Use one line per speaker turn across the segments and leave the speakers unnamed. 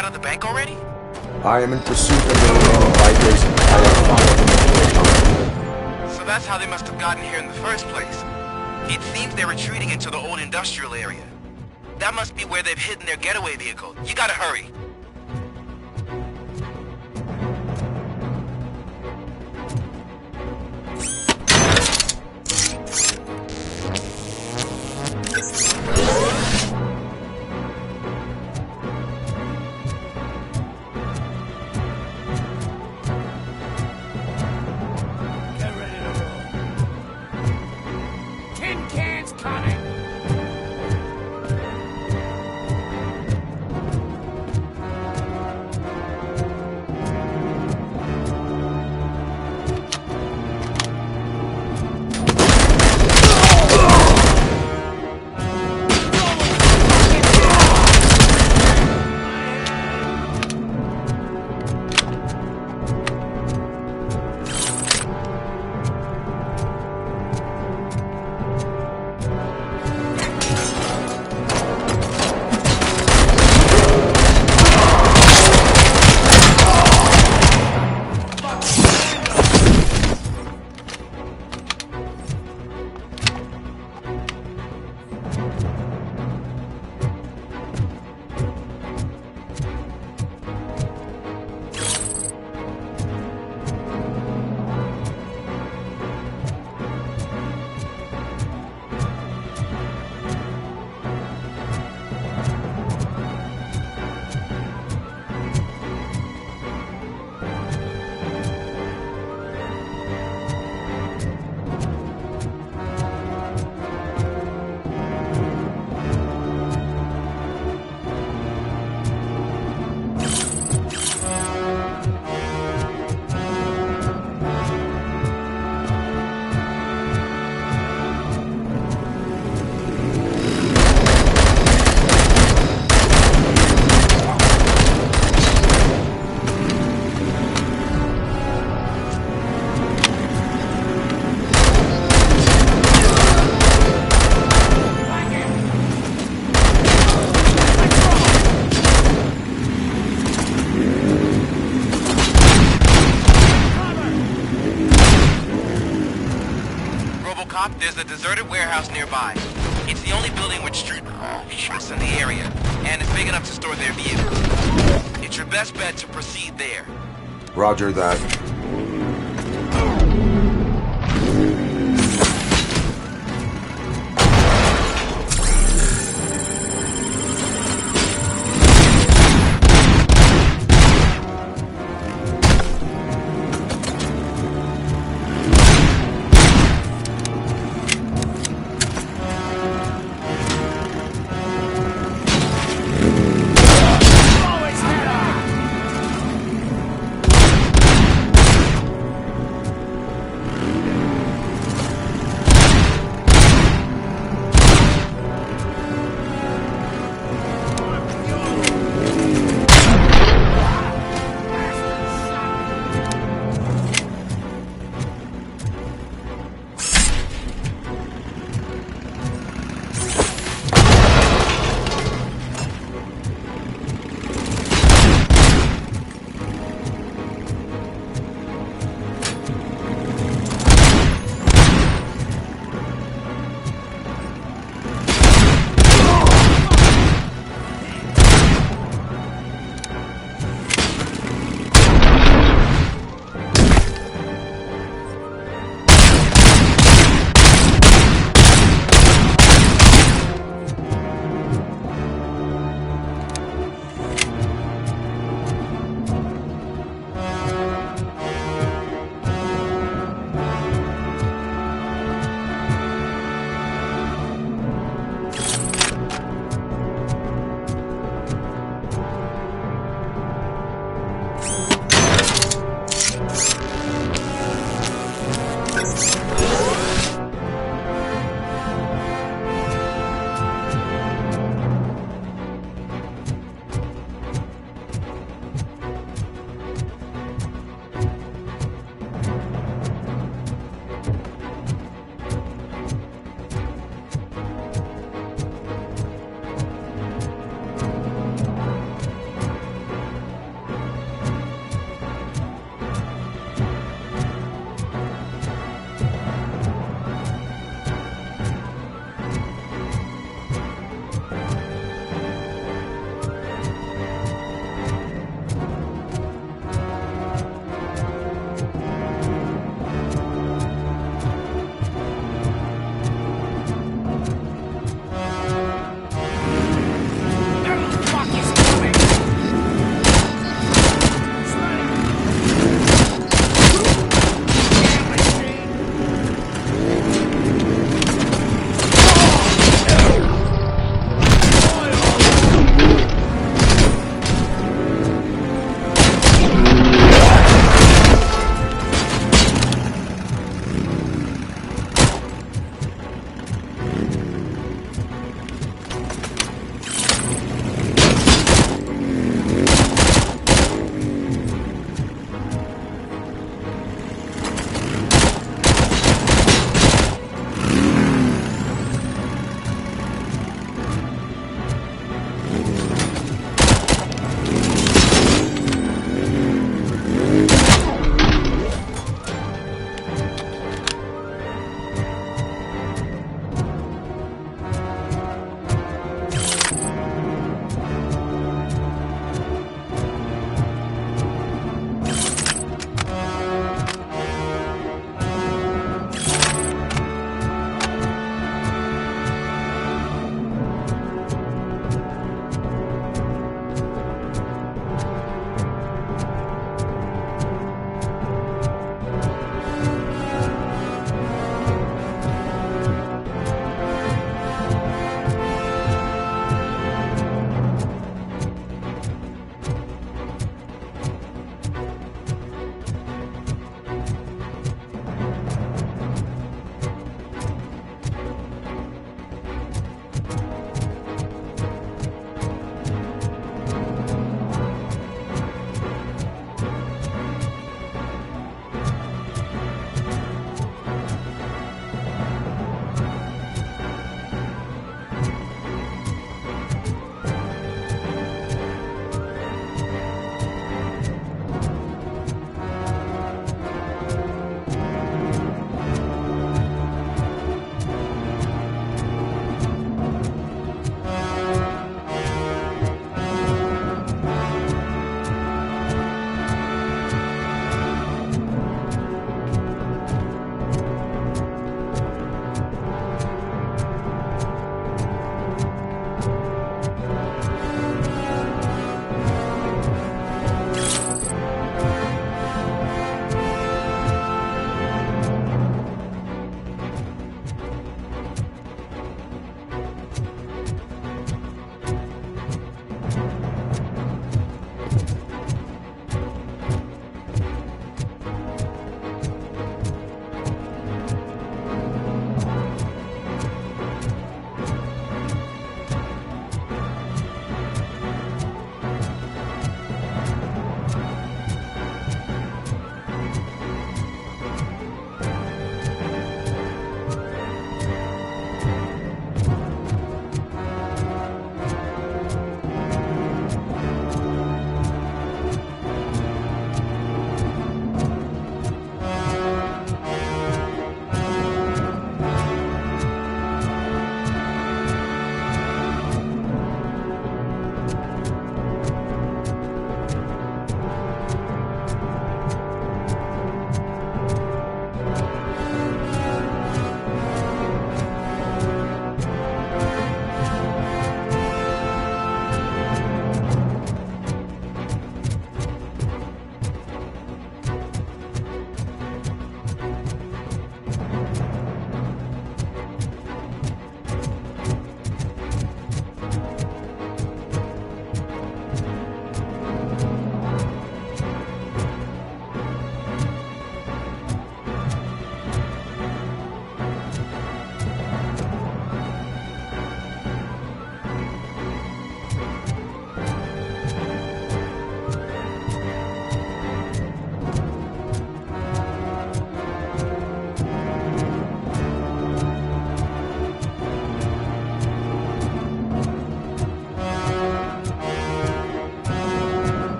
out of the bank already?
I am in pursuit of the remaining bikers. I have followed them.
So that's how they must have gotten here in the first place. It seems they're retreating into the old industrial area. That must be where they've hidden their getaway vehicle. You gotta hurry. Robocop, there's a deserted warehouse nearby. It's the only building with streets in the area, and it's big enough to store their vehicles. It's your best bet to proceed there.
Roger that.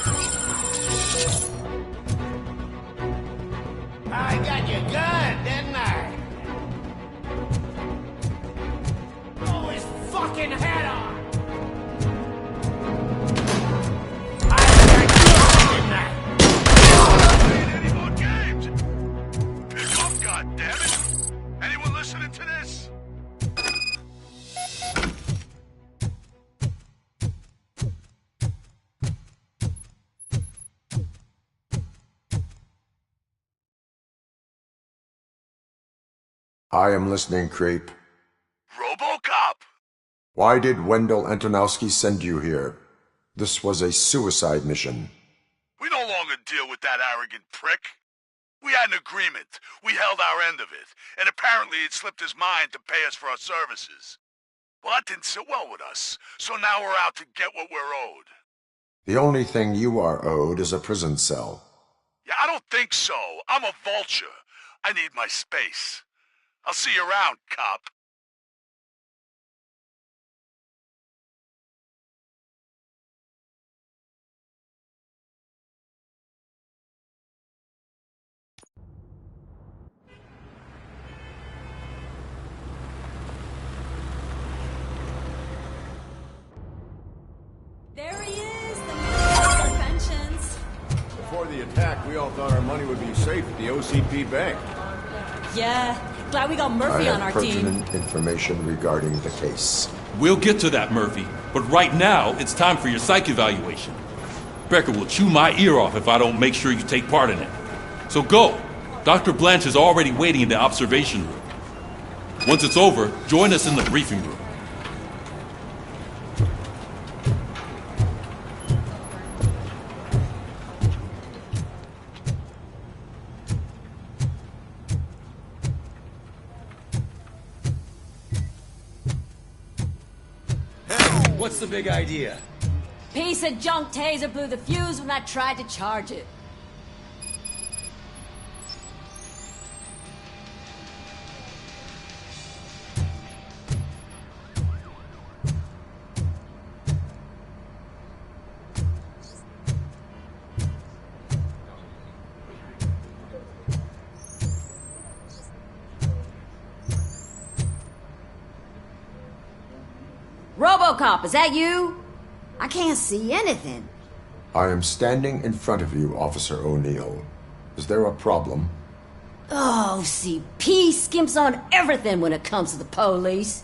I got you good, didn't I? Blow his fucking head off! I got you, didn't I?
Any more games? Pick up, goddammit! Anyone listening to this?
I am listening, creep.
Robocop!
Why did Wendell Antonowski send you here? This was a suicide mission.
We no longer deal with that arrogant prick. We had an agreement. We held our end of it. And apparently it slipped his mind to pay us for our services. Well, that didn't sit well with us. So now we're out to get what we're owed.
The only thing you are owed is a prison cell.
Yeah, I don't think so. I'm a vulture. I need my space. I'll see you around, cop.
There he is, the man of pensions.
Before the attack, we all thought our money would be safe at the OCP bank.
Yeah, glad we got
I
Murphy on
have
our team.
pertinent information regarding the case.
We'll get to that, Murphy. But right now, it's time for your psych evaluation. Becker will chew my ear off if I don't make sure you take part in it. So go. Dr. Blanche is already waiting in the observation room. Once it's over, join us in the briefing room.
What's the big idea?
Piece of junk taser blew the fuse when I tried to charge it. Robocop, is that you? I can't see anything.
I am standing in front of you, Officer O'Neill. Is there a problem?
Oh, CP skimps on everything when it comes to the police.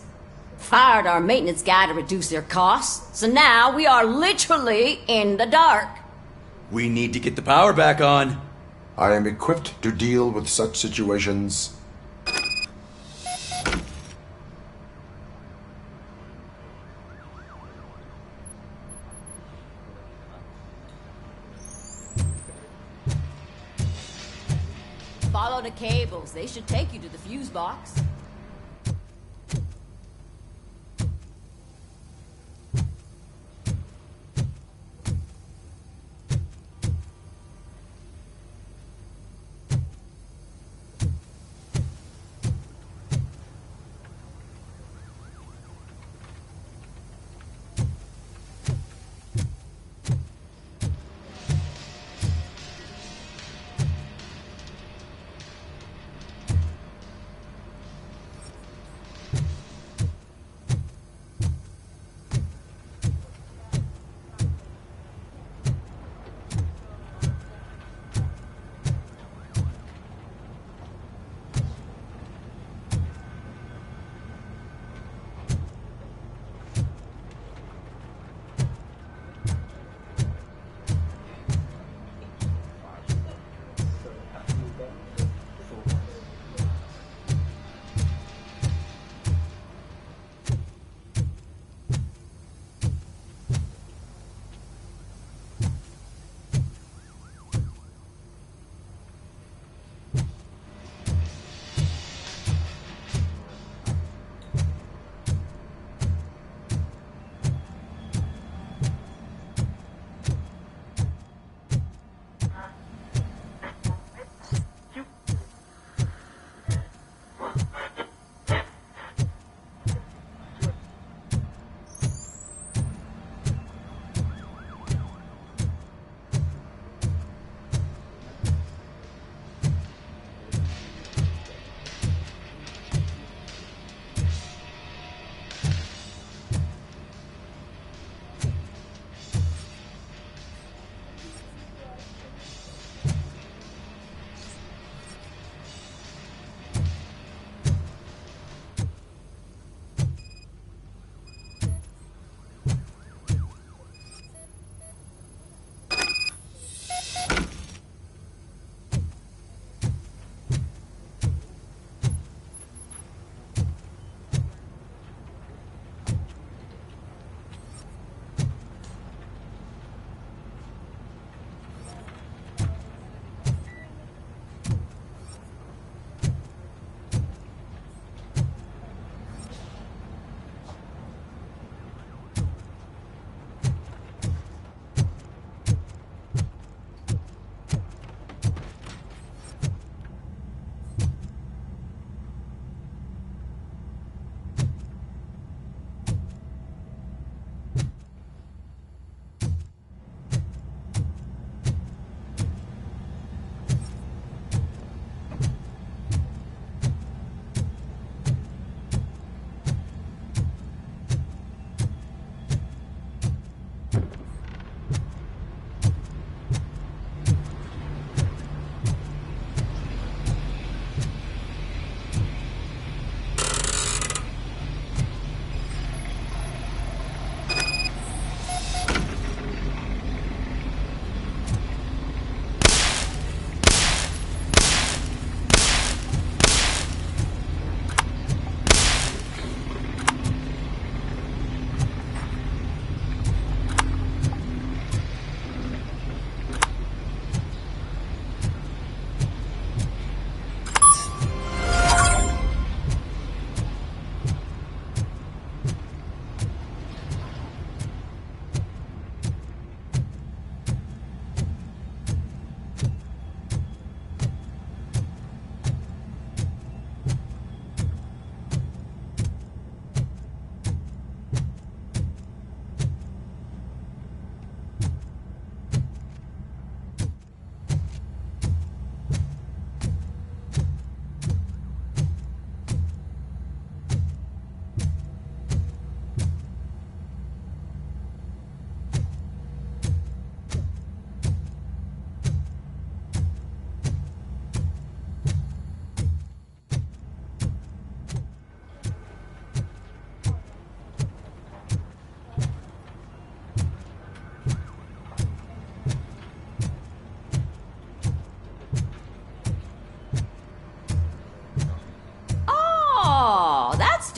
Fired our maintenance guy to reduce their costs, so now we are literally in the dark.
We need to get the power back on.
I am equipped to deal with such situations.
Follow the cables. They should take you to the fuse box.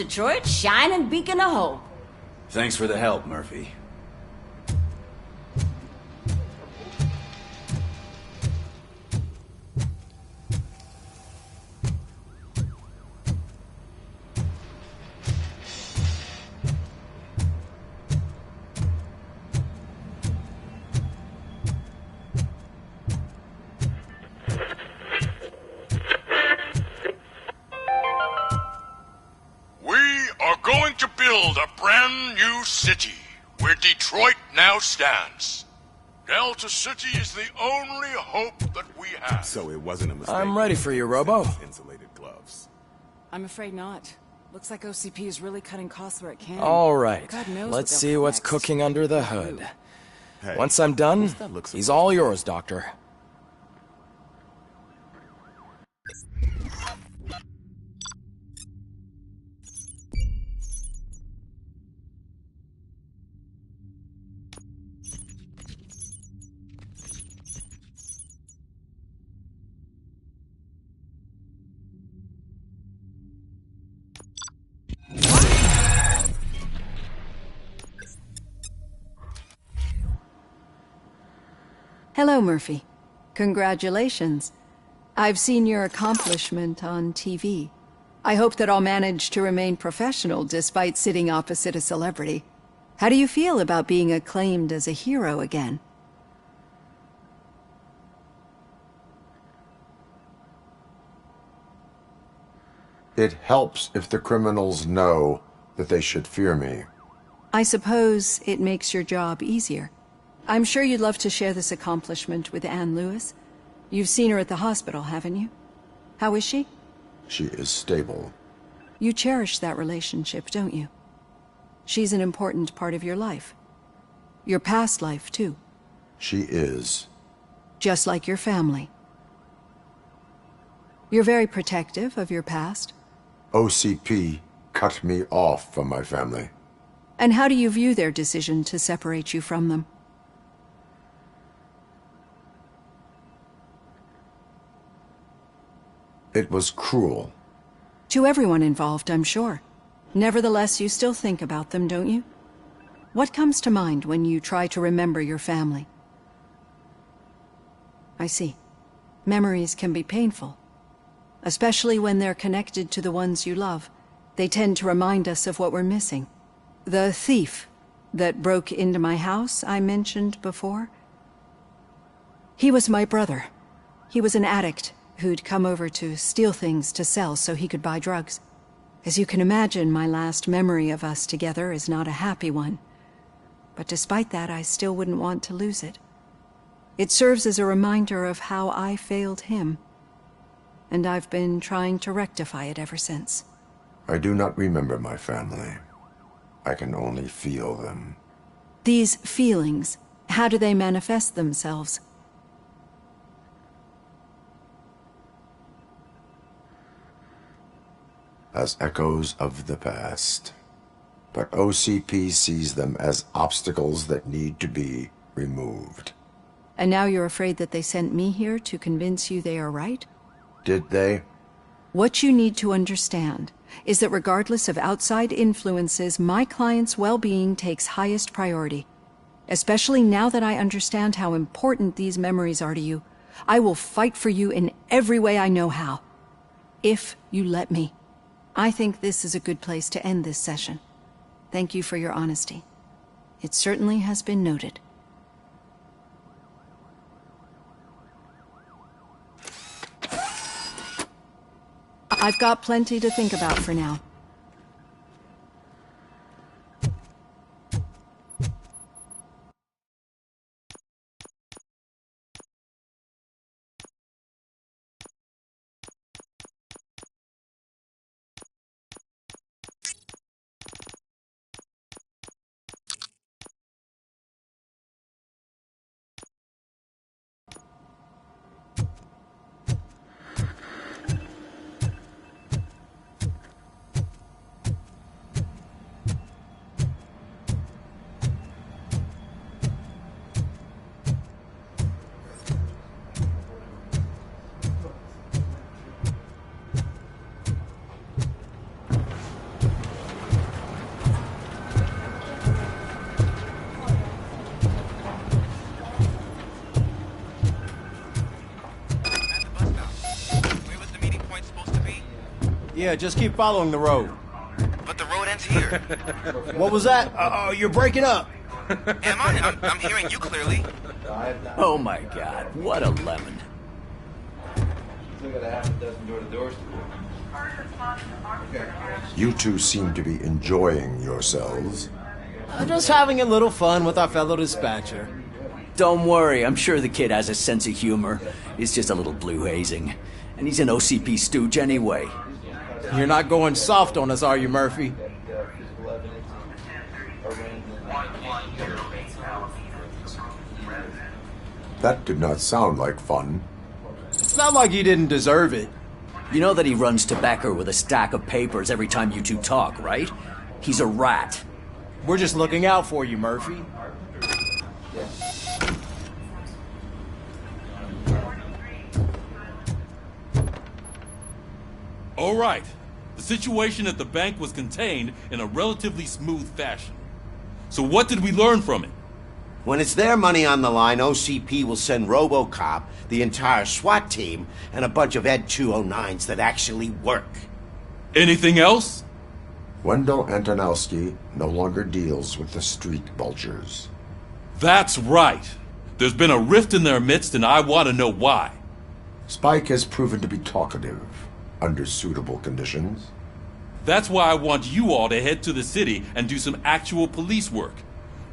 Detroit's shining beacon of hope.
Thanks for the help, Murphy.
Going to build a brand new city where Detroit now stands. Delta City is the only hope that we have.
So it wasn't a mistake.
I'm ready for you, Robo.
Insulated gloves.
I'm afraid not. Looks like OCP is really cutting costs where it can.
All right,
God knows
let's
what
see
they'll
what's
next.
cooking under the hood.
Hey,
Once I'm done,
what's that look
he's
supposed
all
to be?
yours, Doctor.
Hello, Murphy. Congratulations. I've seen your accomplishment on TV. I hope that I'll manage to remain professional despite sitting opposite a celebrity. How do you feel about being acclaimed as a hero again?
It helps if the criminals know that they should fear me.
I suppose it makes your job easier. I'm sure you'd love to share this accomplishment with Anne Lewis. You've seen her at the hospital, haven't you? How is she?
She is stable.
You cherish that relationship, don't you? She's an important part of your life. Your past life, too.
She is.
Just like your family. You're very protective of your past.
OCP cut me off from my family.
And how do you view their decision to separate you from them?
It was cruel.
To everyone involved, I'm sure. Nevertheless, you still think about them, don't you? What comes to mind when you try to remember your family? I see. Memories can be painful. Especially when they're connected to the ones you love. They tend to remind us of what we're missing. The thief that broke into my house I mentioned before? He was my brother. He was an addict who'd come over to steal things to sell so he could buy drugs. As you can imagine, my last memory of us together is not a happy one. But despite that, I still wouldn't want to lose it. It serves as a reminder of how I failed him. And I've been trying to rectify it ever since.
I do not remember my family. I can only feel them.
These feelings, how do they manifest themselves?
As echoes of the past. But OCP sees them as obstacles that need to be removed.
And now you're afraid that they sent me here to convince you they are right?
Did they?
What you need to understand is that regardless of outside influences, my client's well-being takes highest priority. Especially now that I understand how important these memories are to you. I will fight for you in every way I know how. If you let me. I think this is a good place to end this session. Thank you for your honesty. It certainly has been noted. I've got plenty to think about for now.
Yeah, just keep following the road.
But the road ends here.
What was that? Oh, you're breaking up.
Am I? I'm hearing you clearly.
Oh my god, what a lemon.
You two seem to be enjoying yourselves.
Just having a little fun with our fellow dispatcher.
Don't worry, I'm sure the kid has a sense of humor. It's just a little blue hazing. And he's an OCP stooge anyway.
You're not going soft on us, are you, Murphy?
That did not sound like fun.
It's not like you didn't deserve it.
You know that he runs to Becker with a stack of papers every time you two talk, right? He's a rat.
We're just looking out for you, Murphy.
All right. The situation at the bank was contained in a relatively smooth fashion. So what did we learn from it?
When it's their money on the line, OCP will send Robocop, the entire SWAT team, and a bunch of Ed 209s that actually work.
Anything else?
Wendell Antonowski no longer deals with the street vultures.
That's right. There's been a rift in their midst, and I want to know why.
Spike has proven to be talkative under suitable conditions.
That's why I want you all to head to the city and do some actual police work.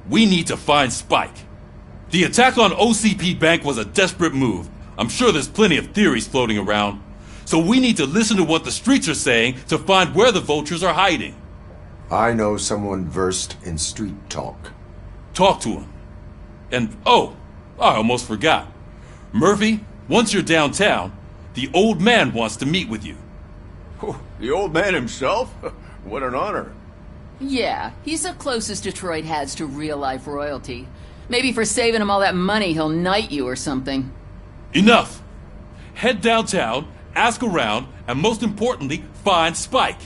We need to find Spike. The attack on OCP Bank was a desperate move. I'm sure there's plenty of theories floating around. So we need to listen to what the streets are saying to find where the vultures are hiding.
I know someone versed in street talk.
Talk to him. And, oh, I almost forgot. Murphy, once you're downtown, the old man wants to meet with you.
The old man himself? What an honor.
Yeah, he's the closest Detroit has to real-life royalty. Maybe for saving him all that money, he'll knight you or something.
Enough! Head downtown, ask around, and most importantly, find Spike.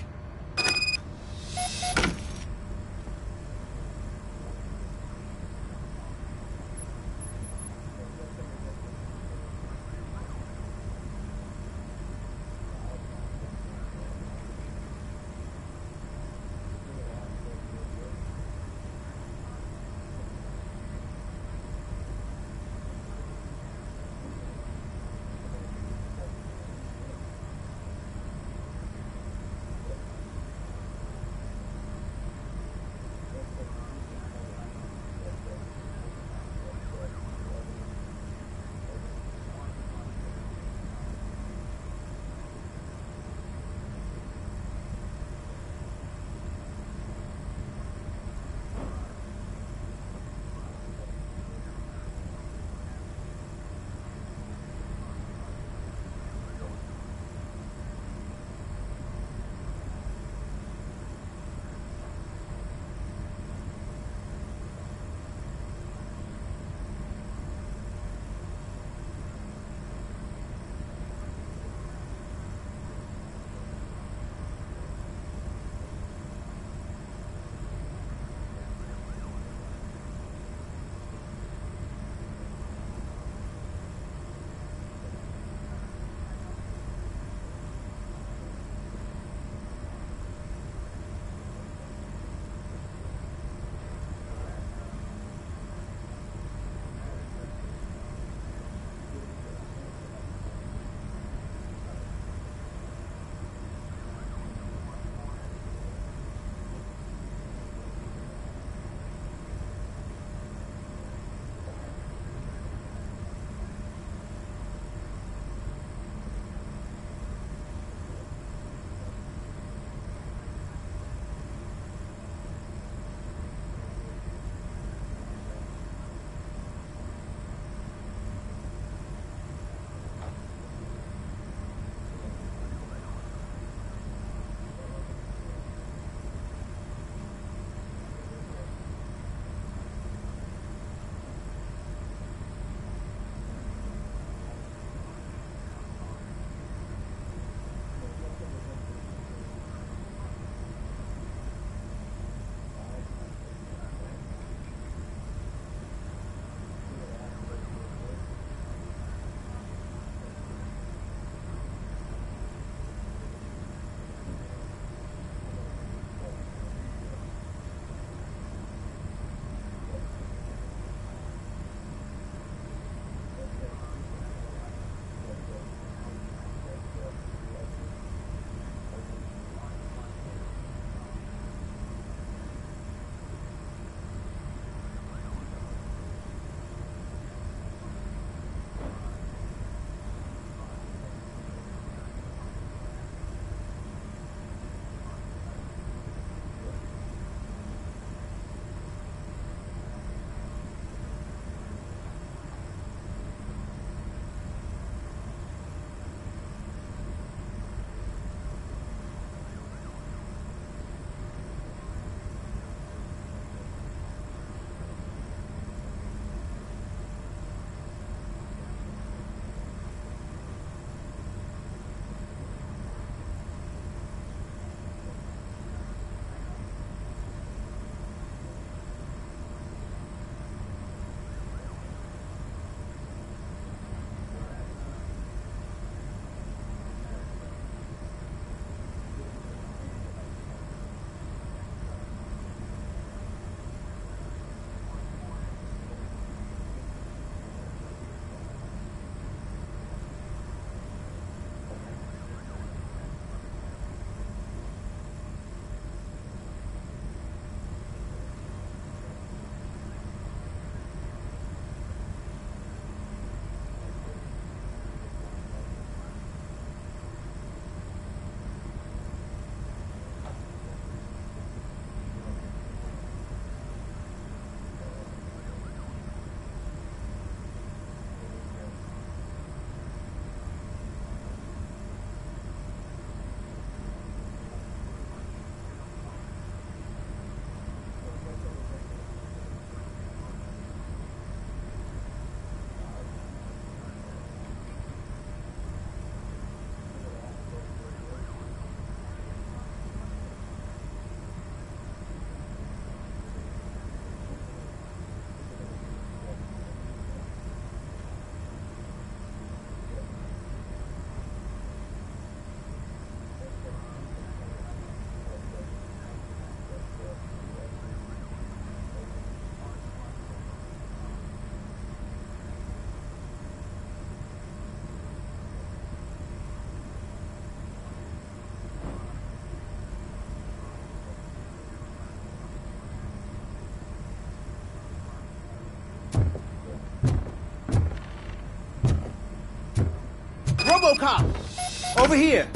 Robocop! Over here.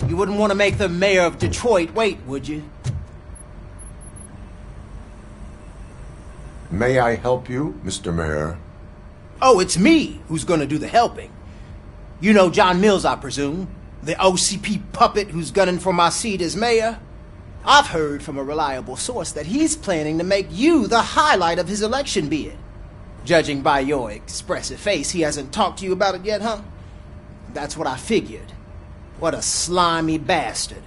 You wouldn't want to make the mayor of Detroit wait, would you?
May I help you, Mr. Mayor?
Oh, it's me who's gonna do the helping. You know John Mills, I presume? The OCP puppet who's gunning for my seat as mayor? I've heard from a reliable source that he's planning to make you the highlight of his election bid. Judging by your expressive face, he hasn't talked to you about it yet, huh? That's what I figured. What a slimy bastard.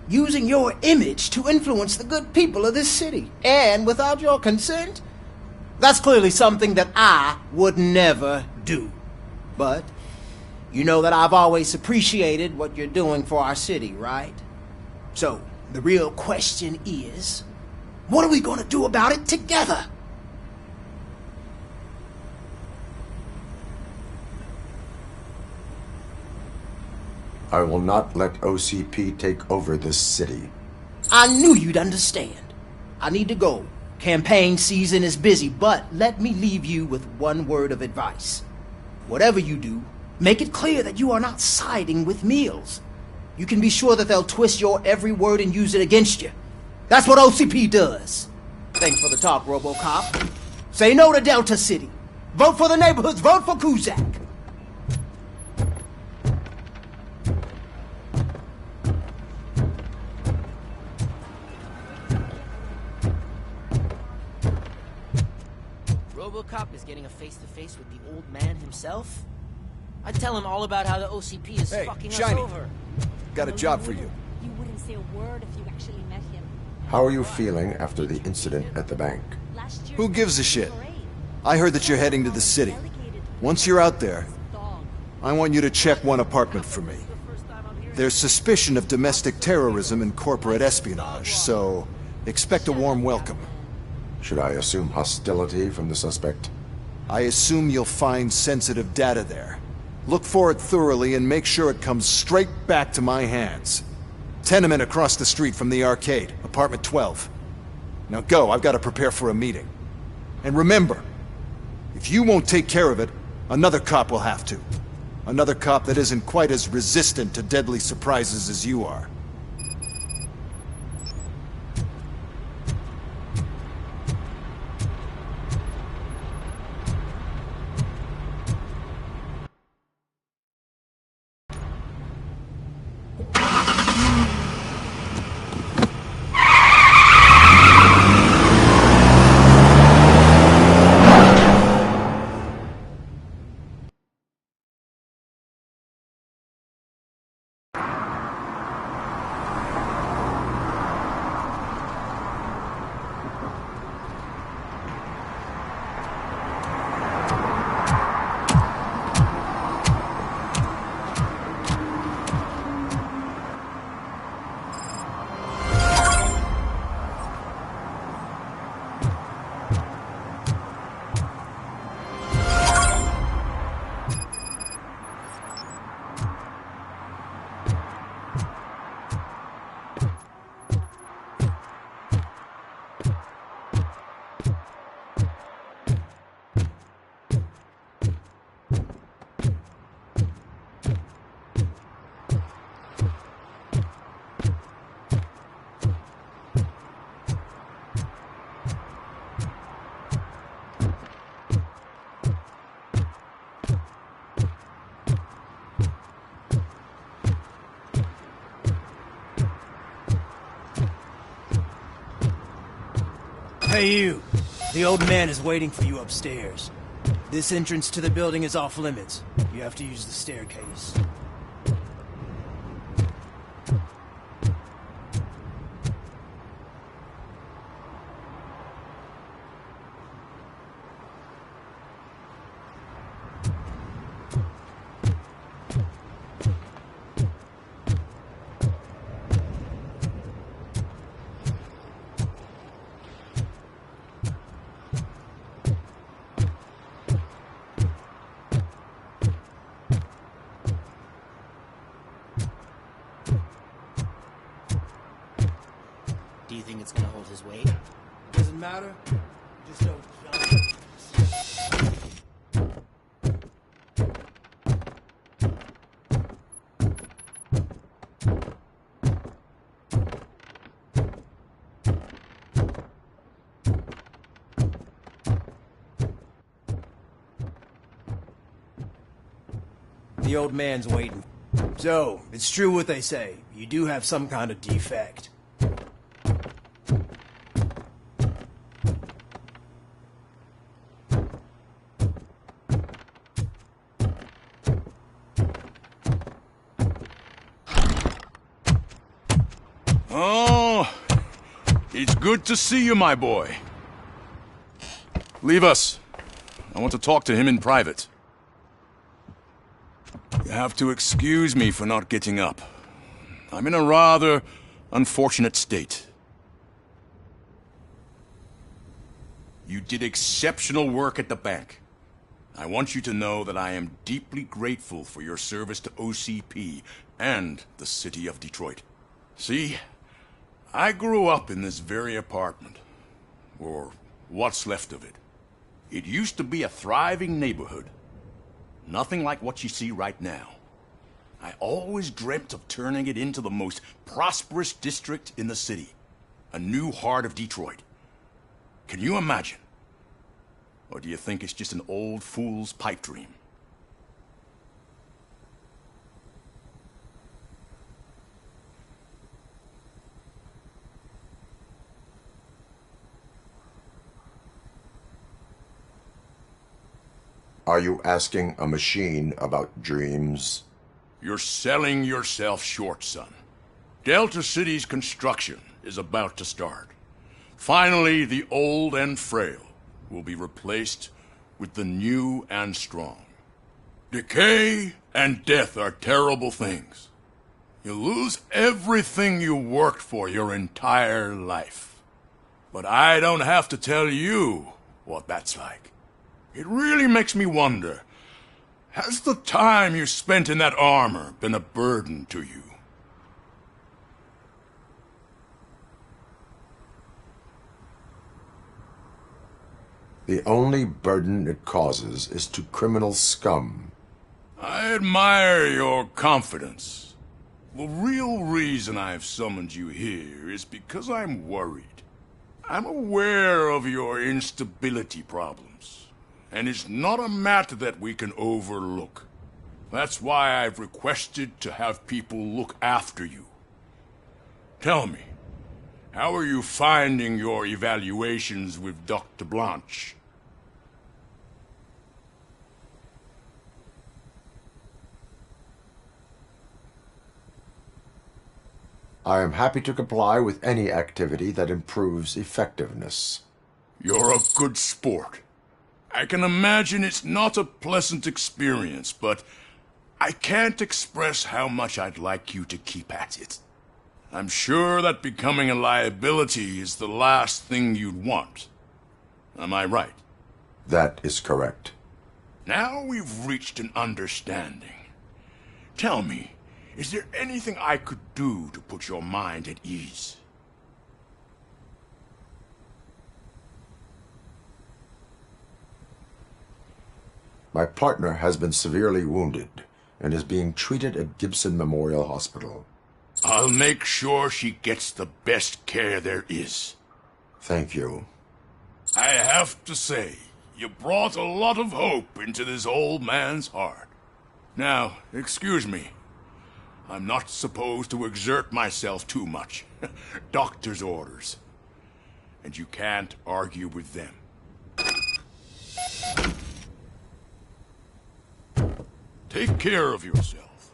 Using your image to influence the good people of this city, and without your consent? That's clearly something that I would never do. But you know that I've always appreciated what you're doing for our city, right? So, the real question is, what are we gonna do about it together?
I will not let OCP take over this city.
I knew you'd understand. I need to go. Campaign season is busy, but let me leave you with one word of advice. Whatever you do, make it clear that you are not siding with Mills. You can be sure that they'll twist your every word and use it against you. That's what OCP does. Thanks for the talk, Robocop. Say no to Delta City. Vote for the neighborhoods. Vote for Kuzak.
Robocop is getting a face-to-face with the old man himself? I'd tell him all about how the OCP is fucking us over.
Got a job for you.
You wouldn't say a word if you actually met him.
How are you feeling after the incident at the bank?
Who gives a shit? I heard that you're heading to the city. Once you're out there, I want you to check one apartment for me. There's suspicion of domestic terrorism and corporate espionage, so expect a warm welcome.
Should I assume hostility from the suspect?
I assume you'll find sensitive data there. Look for it thoroughly and make sure it comes straight back to my hands. Tenement across the street from the arcade, apartment 12. Now go, I've got to prepare for a meeting. And remember, if you won't take care of it, another cop will have to. Another cop that isn't quite as resistant to deadly surprises as you are.
Hey you, the old man is waiting for you upstairs. This entrance to the building is off limits. You have to use the staircase.
Do you think it's gonna hold his weight?
Doesn't matter. Just don't jump. The old man's waiting. So, it's true what they say. You do have some kind of defect.
Oh, it's good to see you, my boy. Leave us. I want to talk to him in private. You have to excuse me for not getting up. I'm in a rather unfortunate state. You did exceptional work at the bank. I want you to know that I am deeply grateful for your service to OCP and the city of Detroit. See, I grew up in this very apartment, or what's left of it. It used to be a thriving neighborhood. Nothing like what you see right now. I always dreamt of turning it into the most prosperous district in the city. A new heart of Detroit. Can you imagine? Or do you think it's just an old fool's pipe dream?
Are you asking a machine about dreams?
You're selling yourself short, son. Delta City's construction is about to start. Finally, the old and frail will be replaced with the new and strong. Decay and death are terrible things. You lose everything you worked for your entire life. But I don't have to tell you what that's like. It really makes me wonder, has the time you spent in that armor been a burden to you?
The only burden it causes is to criminal scum.
I admire your confidence. The real reason I've summoned you here is because I'm worried. I'm aware of your instability problems. And it's not a matter that we can overlook. That's why I've requested to have people look after you. Tell me, how are you finding your evaluations with Dr. Blanche?
I am happy to comply with any activity that improves effectiveness.
You're a good sport. I can imagine it's not a pleasant experience, but I can't express how much I'd like you to keep at it. I'm sure that becoming a liability is the last thing you'd want. Am I right?
That is correct.
Now we've reached an understanding. Tell me, is there anything I could do to put your mind at ease?
My partner has been severely wounded and is being treated at Gibson Memorial Hospital.
I'll make sure she gets the best care there is.
Thank you.
I have to say, you brought a lot of hope into this old man's heart. Now, excuse me. I'm not supposed to exert myself too much. Doctor's orders. And you can't argue with them. Take care of yourself.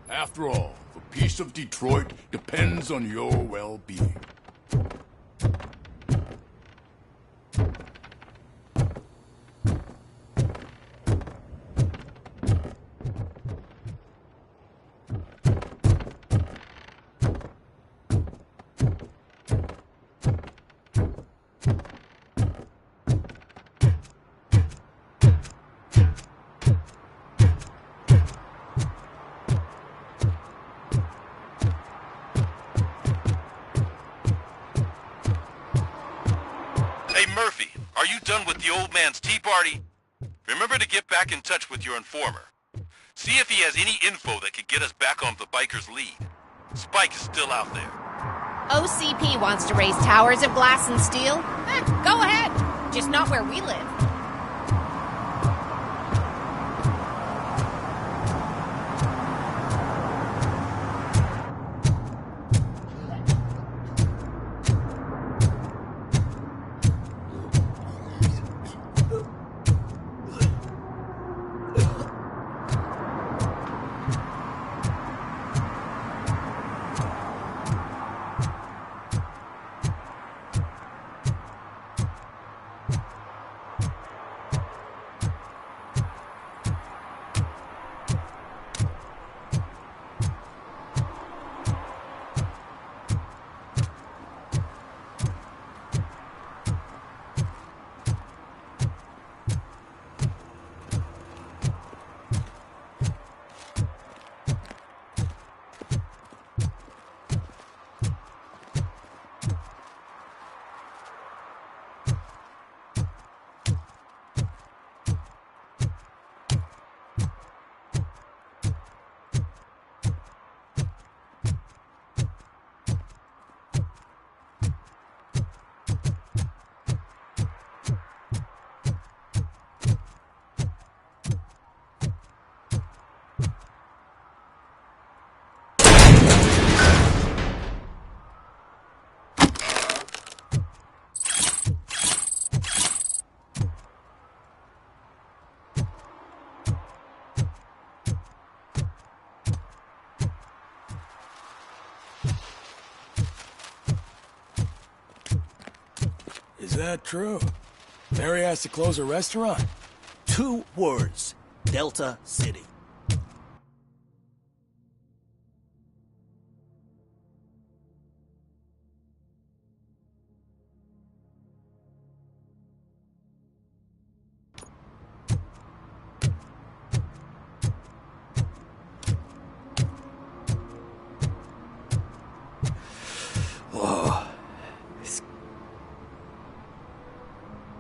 After all, the peace of Detroit depends on your well-being.
Murphy, are you done with the old man's tea party? Remember to get back in touch with your informer. See if he has any info that could get us back on the biker's lead. Spike is still out there.
OCP wants to raise towers of glass and steel? Go ahead. Just not where we live.
that true? Mary has to close her restaurant?
2 words. Delta City.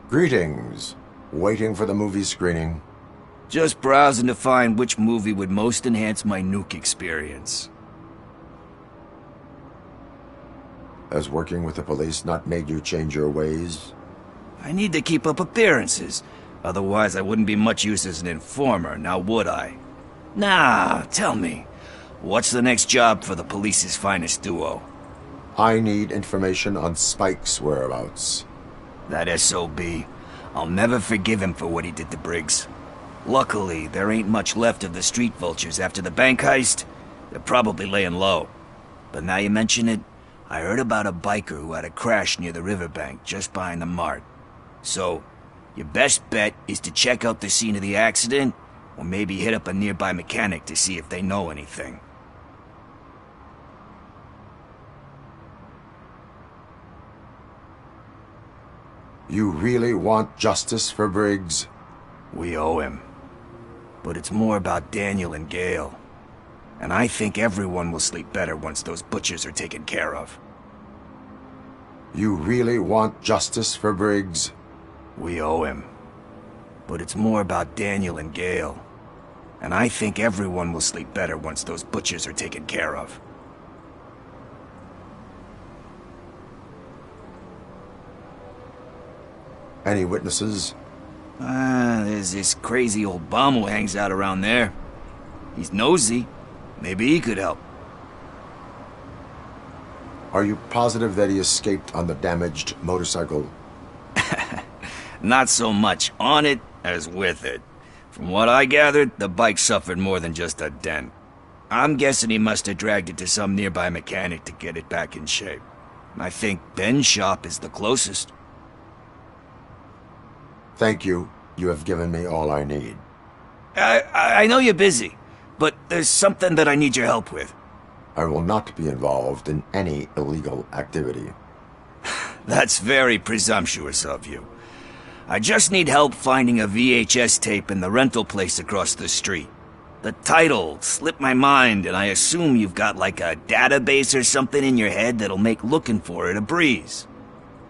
Greetings. Waiting for the movie screening?
Just browsing to find which movie would most enhance my nuke experience.
Has working with the police not made you change your ways?
I need to keep up appearances. Otherwise, I wouldn't be much use as an informer, now would I? Nah, tell me. What's the next job for the police's finest duo?
I need information on Spike's whereabouts.
That SOB. I'll never forgive him for what he did to Briggs. Luckily, there ain't much left of the street vultures after the bank heist. They're probably laying low. But now you mention it, I heard about a biker who had a crash near the riverbank just behind the mart. So, your best bet is to check out the scene of the accident, or maybe hit up a nearby mechanic to see if they know anything.
You really want justice for Briggs?
We owe him. But it's more about Daniel and Gale. And I think everyone will sleep better once those butchers are taken care of.
You really want justice for Briggs?
We owe him. But it's more about Daniel and Gale. And I think everyone will sleep better once those butchers are taken care of.
Any witnesses?
There's this crazy old bum who hangs out around there. He's nosy. Maybe he could help.
Are you positive that he escaped on the damaged motorcycle?
Not so much on it as with it. From what I gathered, the bike suffered more than just a dent. I'm guessing he must have dragged it to some nearby mechanic to get it back in shape. I think Ben's shop is the closest.
Thank you. You have given me all I need.
I know you're busy, but there's something that I need your help with.
I will not be involved in any illegal activity.
That's very presumptuous of you. I just need help finding a VHS tape in the rental place across the street. The title slipped my mind, and I assume you've got like a database or something in your head that'll make looking for it a breeze.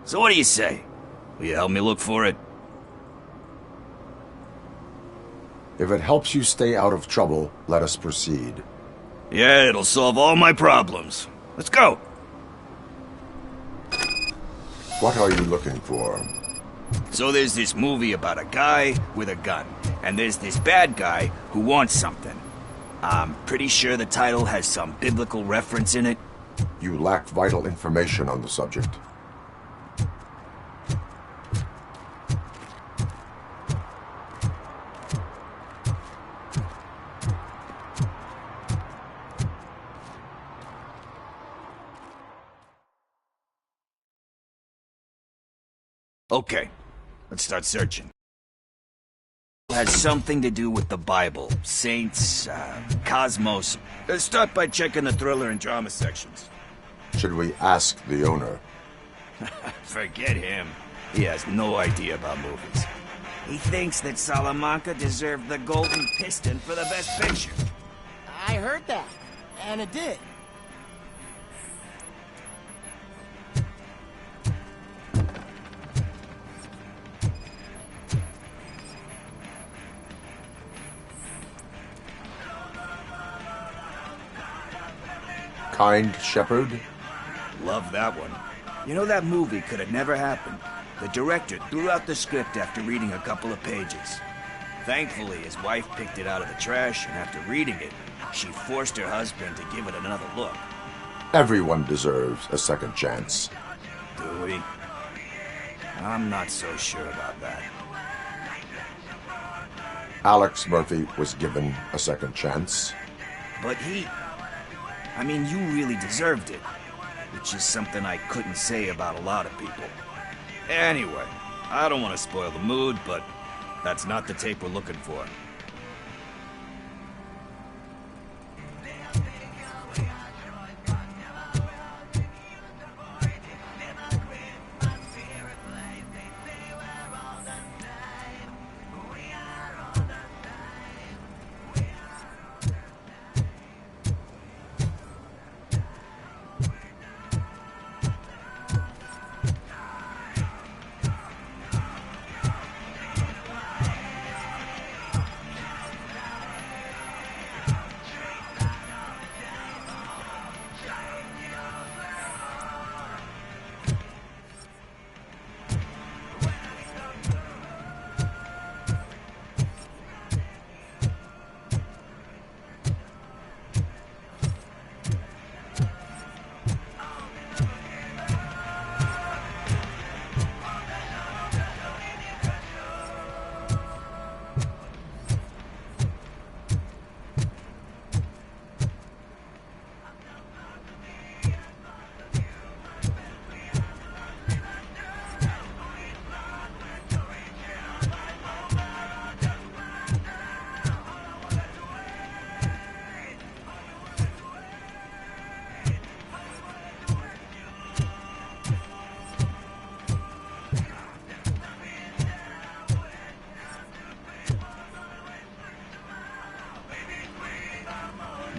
So what do you say? Will you help me look for it?
If it helps you stay out of trouble, let us proceed.
Yeah, it'll solve all my problems. Let's go!
What are you looking for?
So there's this movie about a guy with a gun, and there's this bad guy who wants something. I'm pretty sure the title has some biblical reference in it.
You lack vital information on the subject.
Okay, let's start searching. It has something to do with the Bible, saints, cosmos. Let's start by checking the thriller and drama sections.
Should we ask the owner?
Forget him. He has no idea about movies. He thinks that Salamanca deserved the Golden Piston for the Best Picture.
I heard that, and it did.
Kind Shepherd?
Love that one. You know, that movie could have never happened. The director threw out the script after reading a couple of pages. Thankfully, his wife picked it out of the trash, and after reading it, she forced her husband to give it another look.
Everyone deserves a second chance.
Do we? I'm not so sure about that.
Alex Murphy was given a second chance.
But I mean, you really deserved it. Which is something I couldn't say about a lot of people. Anyway, I don't want to spoil the mood, but that's not the tape we're looking for.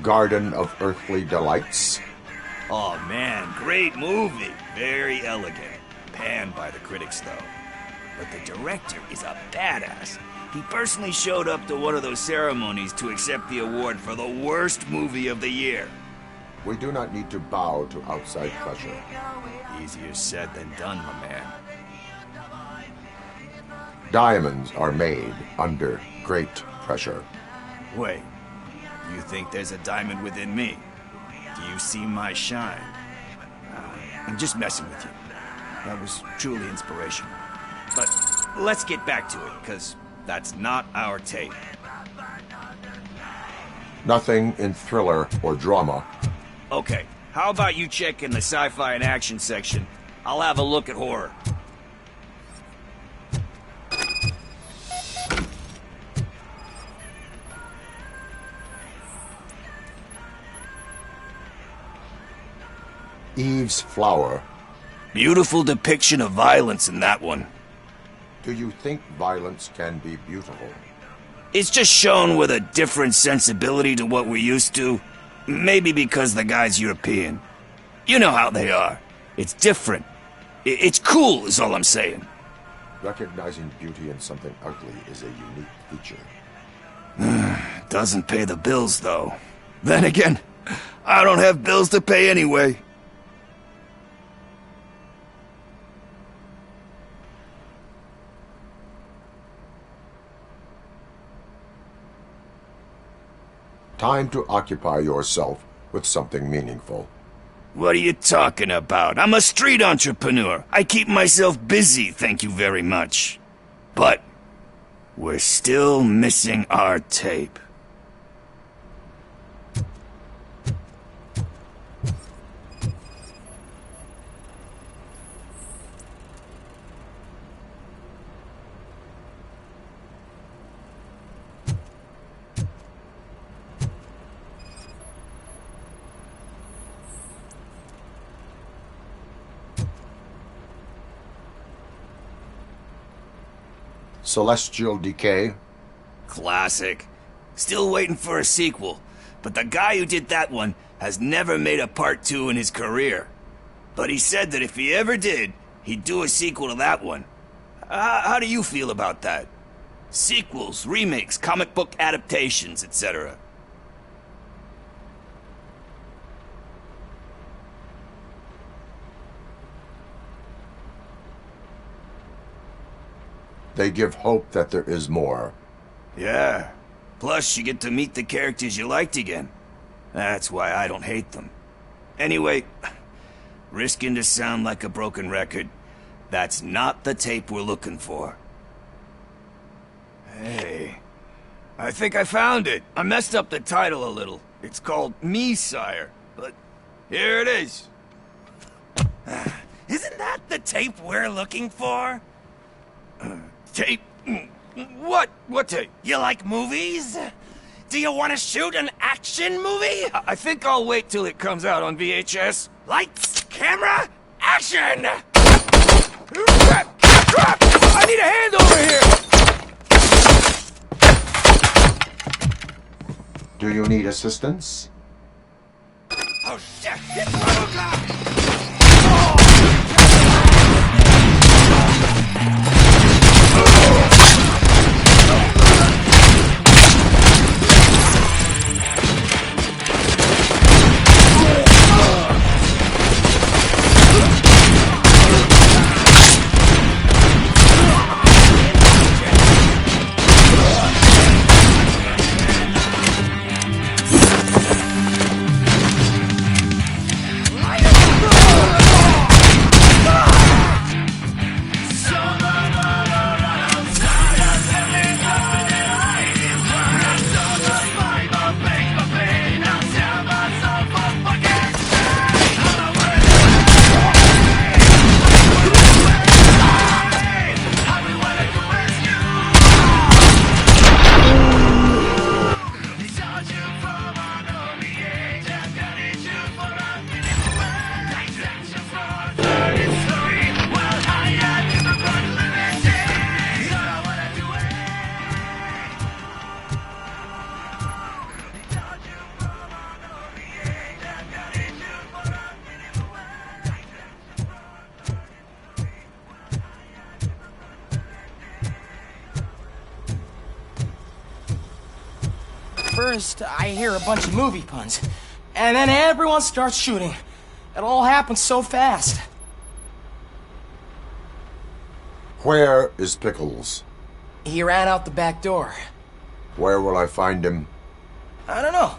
Garden of Earthly Delights.
Oh man, great movie. Very elegant. Panned by the critics though. But the director is a badass. He personally showed up to one of those ceremonies to accept the award for the worst movie of the year.
We do not need to bow to outside pressure.
Easier said than done, my man.
Diamonds are made under great pressure.
Wait, you think there's a diamond within me? Do you see my shine? I'm just messing with you. That was truly inspirational. But let's get back to it, because that's not our tape.
Nothing in thriller or drama.
Okay, how about you check in the sci-fi and action section? I'll have a look at horror.
Eve's Flower.
Beautiful depiction of violence in that one.
Do you think violence can be beautiful?
It's just shown with a different sensibility to what we're used to. Maybe because the guy's European. You know how they are. It's different. It's cool, is all I'm saying.
Recognizing beauty in something ugly is a unique feature.
Doesn't pay the bills, though. Then again, I don't have bills to pay anyway.
Time to occupy yourself with something meaningful.
What are you talking about? I'm a street entrepreneur. I keep myself busy, thank you very much. But we're still missing our tape.
Celestial Decay.
Classic. Still waiting for a sequel, but the guy who did that one has never made a part 2 in his career. But he said that if he ever did, he'd do a sequel to that one. How do you feel about that? Sequels, remakes, comic book adaptations, etc.
They give hope that there is more.
Yeah. Plus, you get to meet the characters you liked again. That's why I don't hate them. Anyway, risking to sound like a broken record, that's not the tape we're looking for. Hey, I think I found it. I messed up the title a little. It's called Me, Sire, but here it is. Isn't that the tape we're looking for? Tape? What? What tape? You like movies? Do you want to shoot an action movie? I think I'll wait till it comes out on VHS. Lights, camera, action! Crap! Crap! I need a hand over here!
Do you need assistance?
Oh shit! It's Robocop!
First, I hear a bunch of movie puns, and then everyone starts shooting. It all happens so fast.
Where is Pickles?
He ran out the back door.
Where will I find him?
I don't know.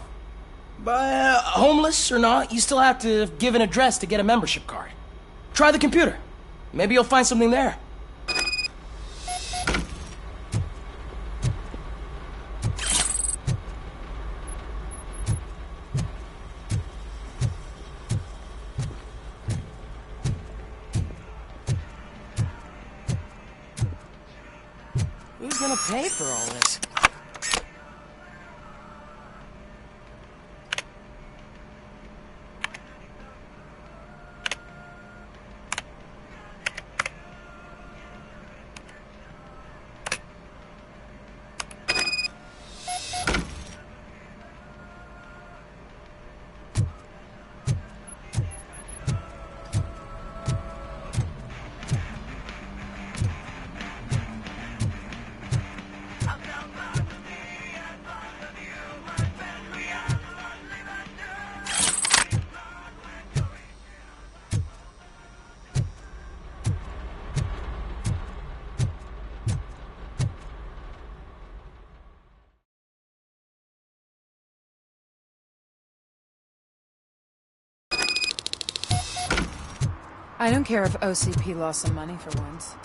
But homeless or not, you still have to give an address to get a membership card. Try the computer. Maybe you'll find something there. Who's gonna pay for all this?
I don't care if OCP lost some money for once.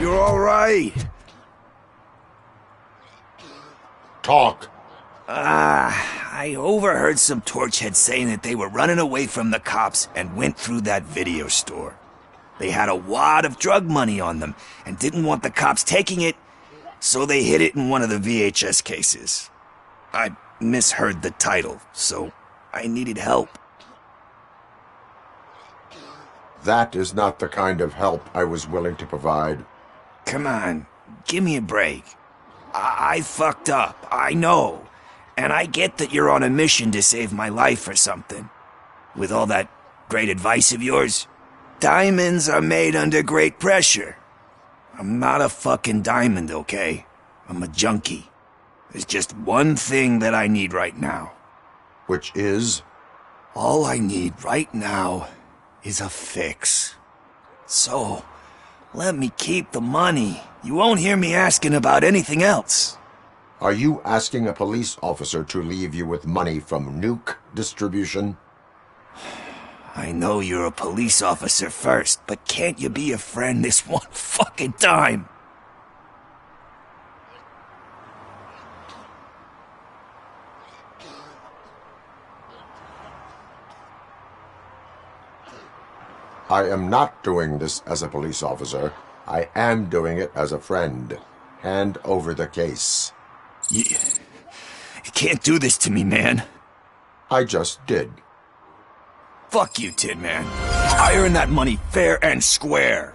You're all right.
Talk.
I overheard some torchheads saying that they were running away from the cops and went through that video store. They had a wad of drug money on them and didn't want the cops taking it, so they hid it in one of the VHS cases. I misheard the title, so I needed help.
That is not the kind of help I was willing to provide.
Come on, give me a break. I fucked up, I know. And I get that you're on a mission to save my life or something. With all that great advice of yours, diamonds are made under great pressure. I'm not a fucking diamond, okay? I'm a junkie. There's just one thing that I need right now.
Which is?
All I need right now is a fix. So, let me keep the money. You won't hear me asking about anything else.
Are you asking a police officer to leave you with money from nuke distribution?
I know you're a police officer first, but can't you be a friend this one fucking time?
I am not doing this as a police officer. I am doing it as a friend. Hand over the case.
You can't do this to me, man.
I just did.
Fuck you, Tin Man. I earned that money fair and square.